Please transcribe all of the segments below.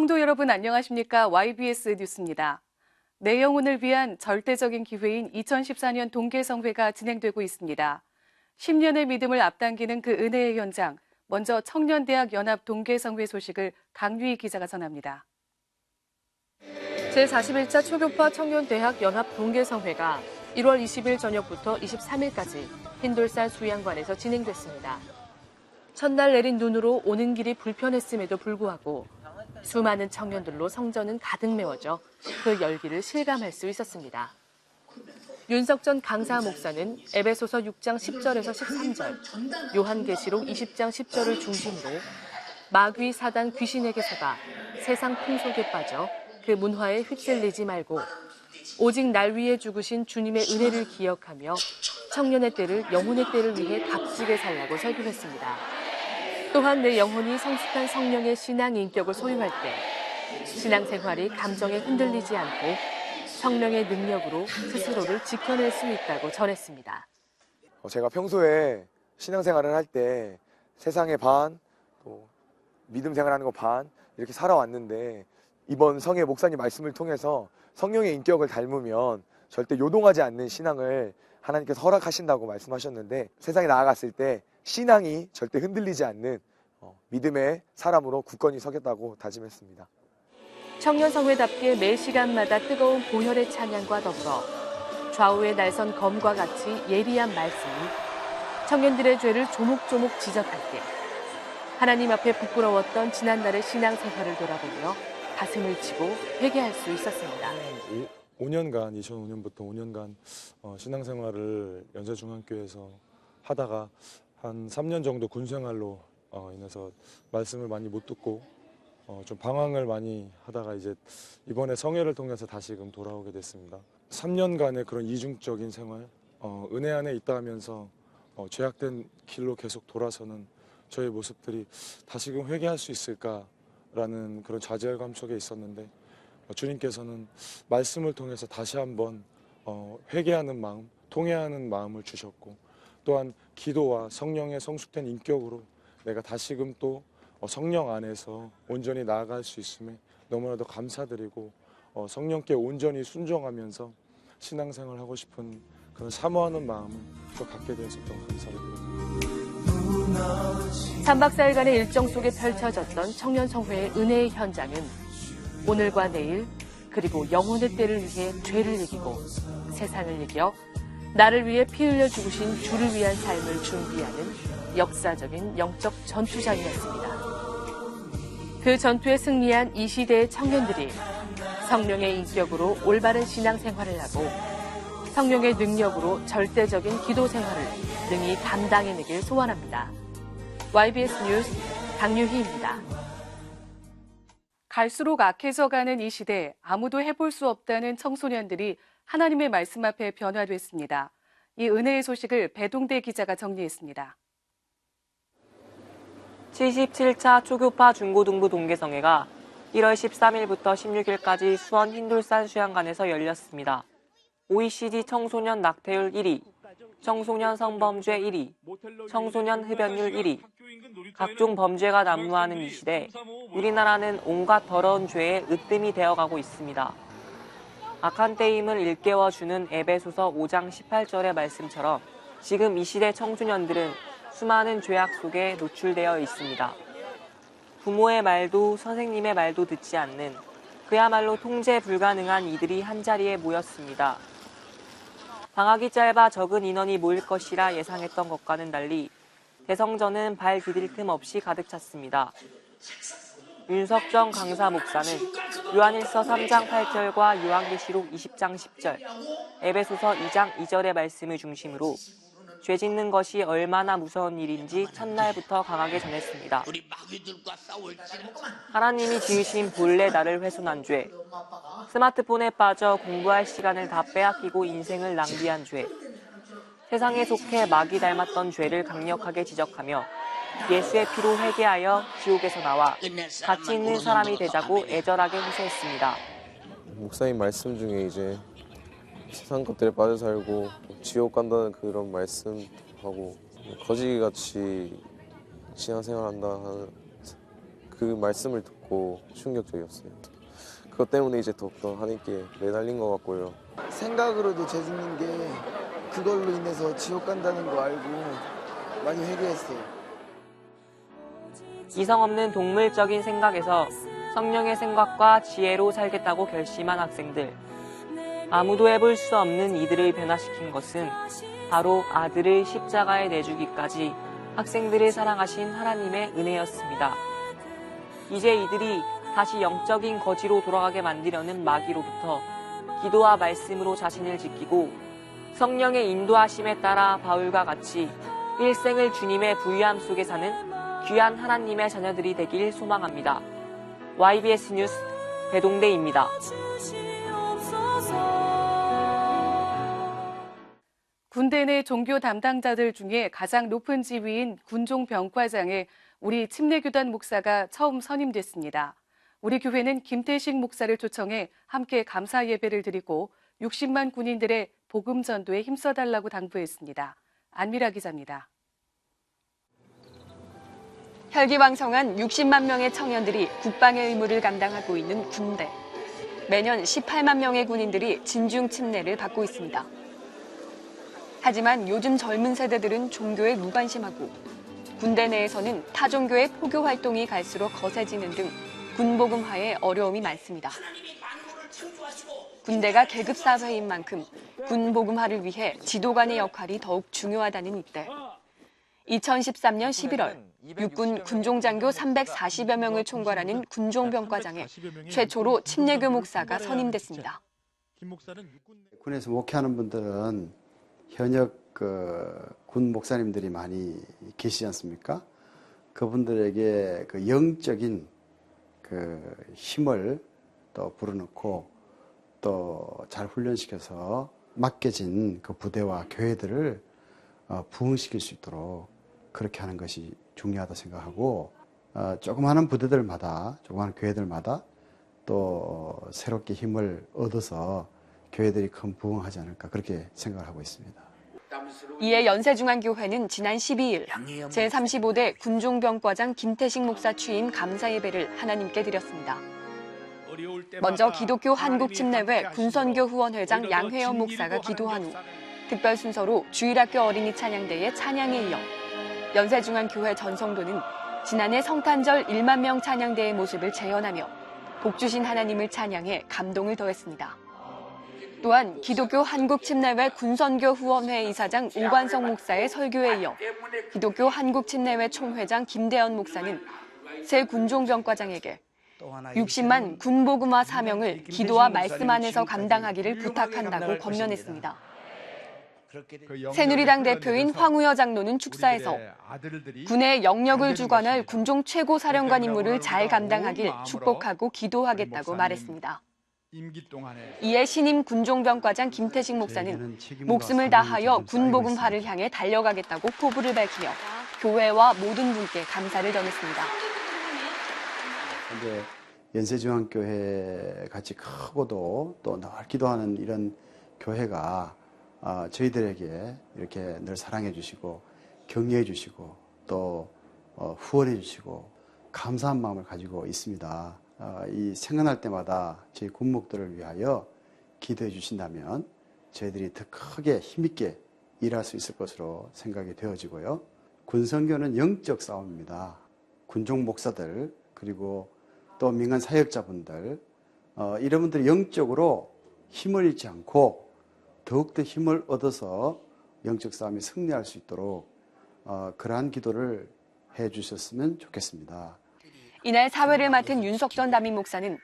성도 여러분 안녕하십니까? YBS 뉴스입니다. 내 영혼을 위한 절대적인 기회인 2014년 동계성회가 진행되고 있습니다. 10년의 믿음을 앞당기는 그 은혜의 현장, 먼저 청년대학 연합 동계성회 소식을 강유희 기자가 전합니다. 제41차 초교파 청년대학 연합 동계성회가 1월 20일 저녁부터 23일까지 흰돌산 수양관에서 진행됐습니다. 첫날 내린 눈으로 오는 길이 불편했음에도 불구하고 수많은 청년들로 성전은 가득 메워져 그 열기를 실감할 수 있었습니다. 윤석전 강사 목사는 에베소서 6장 10절에서 13절, 요한계시록 20장 10절을 중심으로 마귀 사단 귀신에게서가 세상 풍속에 빠져 그 문화에 휩쓸리지 말고 오직 날 위해 죽으신 주님의 은혜를 기억하며 청년의 때를 영혼의 때를 위해 값지게 살라고 설교했습니다. 또한 내 영혼이 성숙한 성령의 신앙 인격을 소유할 때 신앙생활이 감정에 흔들리지 않고 성령의 능력으로 스스로를 지켜낼 수 있다고 전했습니다. 제가 평소에 신앙생활을 할 때 세상의 반, 또 믿음 생활하는 거 반 이렇게 살아왔는데 이번 성의 목사님 말씀을 통해서 성령의 인격을 닮으면 절대 요동하지 않는 신앙을 하나님께서 허락하신다고 말씀하셨는데 세상에 나아갔을 때 신앙이 절대 흔들리지 않는 믿음의 사람으로 굳건히 서겠다고 다짐했습니다. 청년성회답게 매 시간마다 뜨거운 보혈의 찬양과 더불어 좌우의 날선 검과 같이 예리한 말씀이 청년들의 죄를 조목조목 지적할 때 하나님 앞에 부끄러웠던 지난날의 신앙생활을 돌아보며 가슴을 치고 회개할 수 있었습니다. 5년간, 2005년부터 5년간 신앙생활을 연세중앙교회에서 하다가 한 3년 정도 군생활로 인해서 말씀을 많이 못 듣고 좀 방황을 많이 하다가 이제 이번에 성회를 통해서 다시금 돌아오게 됐습니다. 3년간의 그런 이중적인 생활, 은혜 안에 있다 하면서 죄악된 길로 계속 돌아서는 저의 모습들이 다시금 회개할 수 있을까라는 그런 좌절감 속에 있었는데 주님께서는 말씀을 통해서 다시 한번 회개하는 마음, 통회하는 마음을 주셨고 또한 기도와 성령의 성숙된 인격으로 내가 다시금 또 성령 안에서 온전히 나아갈 수 있음에 너무나도 감사드리고 성령께 온전히 순종하면서 신앙생활을 하고 싶은 그런 사모하는 마음을 또 갖게 되었던 감사를 드립니다. 3박 4일간의 일정 속에 펼쳐졌던 청년성회의 은혜의 현장은 오늘과 내일 그리고 영혼의 때를 위해 죄를 이기고 세상을 이겨 나를 위해 피 흘려 죽으신 주를 위한 삶을 준비하는 역사적인 영적 전투장이었습니다. 그 전투에 승리한 이 시대의 청년들이 성령의 인격으로 올바른 신앙생활을 하고 성령의 능력으로 절대적인 기도 생활을 능히 감당해내길 소원합니다. YBS 뉴스 강유희입니다. 갈수록 악해져가는 이 시대, 아무도 해볼 수 없다는 청소년들이 하나님의 말씀 앞에 변화됐습니다. 이 은혜의 소식을 배동대 기자가 정리했습니다. 77차 초교파 중고등부 동계성회가 1월 13일부터 16일까지 수원 흰돌산 수양관에서 열렸습니다. OECD 청소년 낙태율 1위, 청소년 성범죄 1위, 청소년 흡연율 1위, 각종 범죄가 난무하는 이 시대 우리나라는 온갖 더러운 죄에 으뜸이 되어가고 있습니다. 악한 때임을 일깨워주는 에베소서 5장 18절의 말씀처럼 지금 이 시대 청소년들은 수많은 죄악 속에 노출되어 있습니다. 부모의 말도 선생님의 말도 듣지 않는 그야말로 통제 불가능한 이들이 한자리에 모였습니다. 방학이 짧아 적은 인원이 모일 것이라 예상했던 것과는 달리 대성전은 발 디딜 틈 없이 가득 찼습니다. 윤석정 강사 목사는 요한일서 3장 8절과 요한계시록 20장 10절, 에베소서 2장 2절의 말씀을 중심으로 죄 짓는 것이 얼마나 무서운 일인지 첫날부터 강하게 전했습니다. 하나님이 지으신 본래 나를 훼손한 죄, 스마트폰에 빠져 공부할 시간을 다 빼앗기고 인생을 낭비한 죄, 세상에 속해 마귀 닮았던 죄를 강력하게 지적하며 예수의 피로 회개하여 지옥에서 나와 가치 있는 사람이 되자고 애절하게 호소했습니다. 목사님 말씀 중에 이제 세상 것들에 빠져 살고 지옥 간다는 그런 말씀하고 거지같이 신앙생활한다 하는 그 말씀을 듣고 놀랍고 충격적이었어요. 그것 때문에 이제 더욱더 하나님께 매달린 것 같고요. 생각으로도 재짓는 게 그걸로 인해서 지옥 간다는 거 알고 많이 회개했어요. 이성 없는 동물적인 생각에서 성령의 생각과 지혜로 살겠다고 결심한 학생들. 아무도 해볼 수 없는 이들을 변화시킨 것은 바로 아들을 십자가에 내주기까지 학생들을 사랑하신 하나님의 은혜였습니다. 이제 이들이 다시 영적인 거지로 돌아가게 만들려는 마귀로부터 기도와 말씀으로 자신을 지키고 성령의 인도하심에 따라 바울과 같이 일생을 주님의 부유함 속에 사는 귀한 하나님의 자녀들이 되길 소망합니다. YBS 뉴스 배동대입니다. 군대 내 종교 담당자들 중에 가장 높은 지위인 군종병과장에 우리 침례교단 목사가 처음 선임됐습니다. 우리 교회는 김태식 목사를 초청해 함께 감사 예배를 드리고 60만 군인들의 복음 전도에 힘써달라고 당부했습니다. 안미라 기자입니다. 혈기왕성한 60만 명의 청년들이 국방의 의무를 감당하고 있는 군대. 매년 18만 명의 군인들이 진중 침례를 받고 있습니다. 하지만 요즘 젊은 세대들은 종교에 무관심하고 군대 내에서는 타종교의 포교 활동이 갈수록 거세지는 등 군복음화에 어려움이 많습니다. 군대가 계급사회인 만큼 군복음화를 위해 지도관의 역할이 더욱 중요하다는 이때 2013년 11월 육군 군종장교 340여 명을 총괄하는 군종병과장에 최초로 침례교 목사가 선임됐습니다. 군에서 목회하는 분들은 현역 군 목사님들이 많이 계시지 않습니까? 그분들에게 그 영적인 힘을 또 불어넣고 또 잘 훈련시켜서 맡겨진 그 부대와 교회들을 부흥시킬 수 있도록 그렇게 하는 것이 중요하다 생각하고 조그마한 부대들마다 조그마한 교회들마다 또 새롭게 힘을 얻어서 교회들이 큰 부흥하지 않을까 그렇게 생각을 하고 있습니다. 이에 연세중앙교회는 지난 12일 제35대 군종병과장 김태식 목사 취임 감사 예배를 하나님께 드렸습니다. 먼저 기독교 한국침례회 군선교 후원회장 양회연 목사가 기도한 후 특별 순서로 주일학교 어린이 찬양대의 찬양에 이어 연세중앙교회 전성도는 지난해 성탄절 1만 명 찬양대의 모습을 재현하며 복 주신 하나님을 찬양해 감동을 더했습니다. 또한 기독교 한국침례회 군선교 후원회 이사장 오관성 목사의 설교에 이어 기독교 한국침례회 총회장 김대현 목사는 새 군종병과장에게 60만 군복음화 사명을 기도와 말씀 안에서 감당하기를 부탁한다고 권면했습니다. 새누리당 대표인 황우여 장로는 축사에서 군의 영역을 주관할 군종 최고 사령관 임무를 잘 감당하길 축복하고 기도하겠다고 말했습니다. 이에 신임 군종병과장 김태식 목사는 목숨을 다하여 군복음화를 향해 달려가겠다고 포부를 밝히며 교회와 모든 분께 감사를 전했습니다. 이제 연세중앙교회 같이 크고도 또 넓기도 하는 이런 교회가 저희들에게 이렇게 늘 사랑해 주시고 격려해 주시고 또 후원해 주시고 감사한 마음을 가지고 있습니다. 이 생각날 때마다 저희 군목들을 위하여 기도해 주신다면 저희들이 더 크게 힘있게 일할 수 있을 것으로 생각이 되어지고요. 군선교는 영적 싸움입니다. 군종 목사들 그리고 또 민간 사역자분들 이런 분들이 영적으로 힘을 잃지 않고 더욱더 힘을 얻어서 영적 싸움에 승리할 수 있도록 그러한 기도를 해 주셨으면 좋겠습니다. 이날 사회를 맡은 윤석전 담임 목사는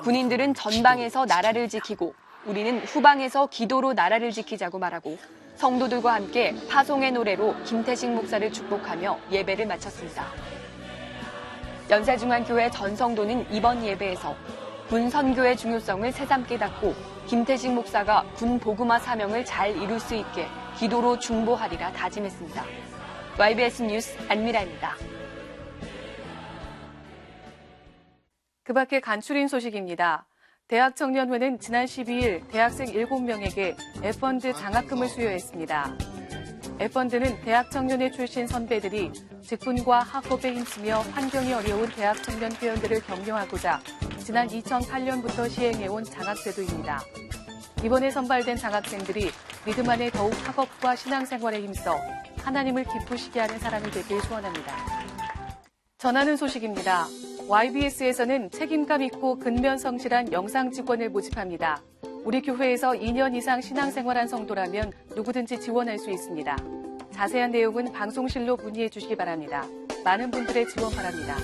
군인들은 전방에서 나라를 지키고 우리는 후방에서 기도로 나라를 지키자고 말하고 성도들과 함께 파송의 노래로 김태식 목사를 축복하며 예배를 마쳤습니다. 연세중앙교회 전성도는 이번 예배에서 군 선교의 중요성을 새삼 깨닫고 김태식 목사가 군 복음화 사명을 잘 이룰 수 있게 기도로 중보하리라 다짐했습니다. YBS 뉴스 안미라입니다. 그 밖에 간추린 소식입니다. 대학청년회는 지난 12일 대학생 7명에게 F펀드 장학금을 수여했습니다. F펀드는 대학 청년회 출신 선배들이 직분과 학업에 힘쓰며 환경이 어려운 대학 청년 회원들을 격려하고자 지난 2008년부터 시행해온 장학제도입니다. 이번에 선발된 장학생들이 믿음 안에 더욱 학업과 신앙생활에 힘써 하나님을 기쁘시게 하는 사람이 되길 소원합니다. 전하는 소식입니다. YBS에서는 책임감 있고 근면 성실한 영상 직원을 모집합니다. 우리 교회에서 2년 이상 신앙생활한 성도라면 누구든지 지원할 수 있습니다. 자세한 내용은 방송실로 문의해 주시기 바랍니다. 많은 분들의 지원 바랍니다.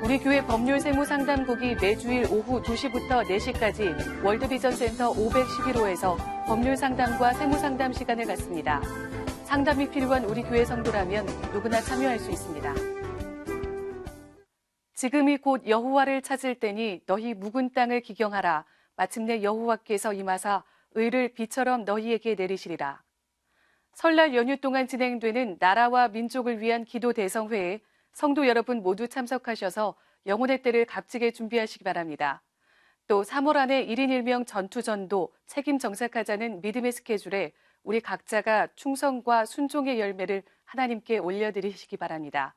우리 교회 법률세무상담국이 매주일 오후 2시부터 4시까지 월드비전센터 511호에서 법률상담과 세무상담 시간을 갖습니다. 상담이 필요한 우리 교회 성도라면 누구나 참여할 수 있습니다. 지금이 곧 여호와를 찾을 때니 너희 묵은 땅을 기경하라. 마침내 여호와께서 임하사 의를 비처럼 너희에게 내리시리라. 설날 연휴 동안 진행되는 나라와 민족을 위한 기도 대성회에 성도 여러분 모두 참석하셔서 영혼의 때를 값지게 준비하시기 바랍니다. 또 3월 안에 1인 1명 전투전도 책임 정착하자는 믿음의 스케줄에 우리 각자가 충성과 순종의 열매를 하나님께 올려드리시기 바랍니다.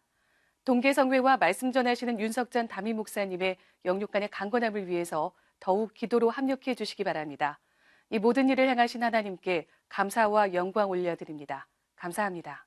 동계성회와 말씀 전하시는 윤석전 담임 목사님의 영육간의 강건함을 위해서 더욱 기도로 합력해 주시기 바랍니다. 이 모든 일을 행하신 하나님께 감사와 영광 올려드립니다. 감사합니다.